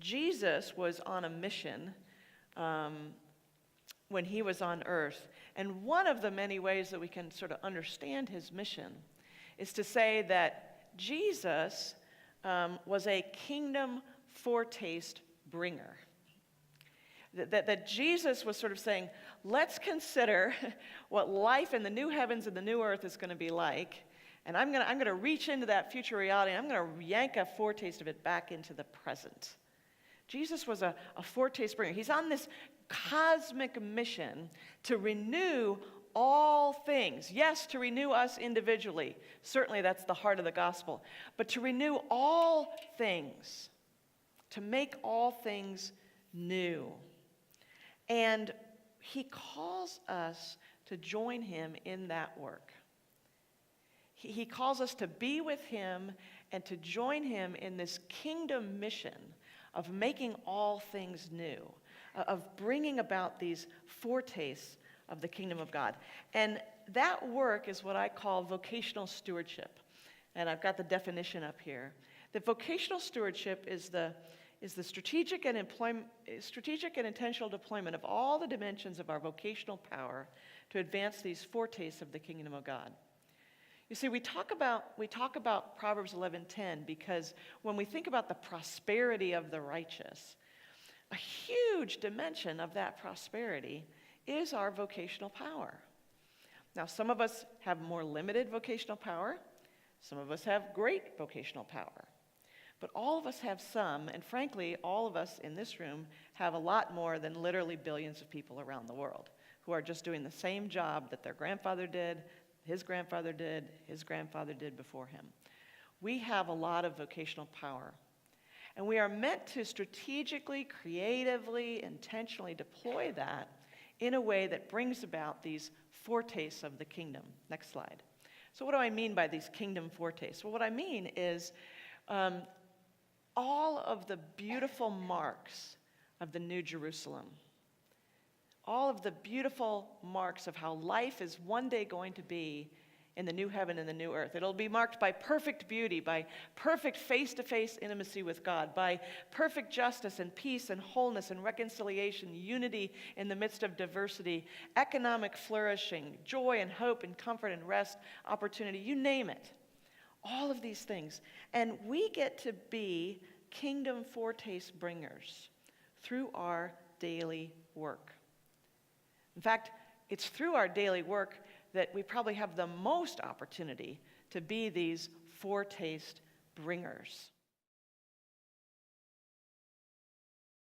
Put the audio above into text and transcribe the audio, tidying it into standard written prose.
Jesus was on a mission when he was on earth. And one of the many ways that we can sort of understand his mission is to say that Jesus was a kingdom foretaste bringer. That Jesus was sort of saying, let's consider what life in the new heavens and the new earth is going to be like. And I'm going to reach into that future reality, and I'm going to yank a foretaste of it back into the present. Jesus was a foretaste bringer. He's on this cosmic mission to renew all things. Yes, to renew us individually. Certainly that's the heart of the gospel. But to renew all things. To make all things new. And he calls us to join him in that work. He calls us to be with him and to join him in this kingdom mission of making all things new, of bringing about these foretastes of the kingdom of God. And that work is what I call vocational stewardship. And I've got the definition up here. That vocational stewardship is the strategic and intentional deployment of all the dimensions of our vocational power to advance these foretastes of the kingdom of God. You see, we talk about Proverbs 11:10 because when we think about the prosperity of the righteous, a huge dimension of that prosperity is our vocational power. Now, some of us have more limited vocational power. Some of us have great vocational power. But all of us have some, and frankly, all of us in this room have a lot more than literally billions of people around the world who are just doing the same job that their grandfather did, his grandfather did, his grandfather did before him. We have a lot of vocational power. And we are meant to strategically, creatively, intentionally deploy that in a way that brings about these foretastes of the kingdom. Next slide. So what do I mean by these kingdom foretastes? Well, what I mean is all of the beautiful marks of the New Jerusalem, all of the beautiful marks of how life is one day going to be in the new heaven and the new earth. It'll be marked by perfect beauty, by perfect face-to-face intimacy with God, by perfect justice and peace and wholeness and reconciliation, unity in the midst of diversity, economic flourishing, joy and hope and comfort and rest, opportunity, you name it. All of these things. And we get to be kingdom foretaste bringers through our daily work. In fact, it's through our daily work that we probably have the most opportunity to be these foretaste bringers.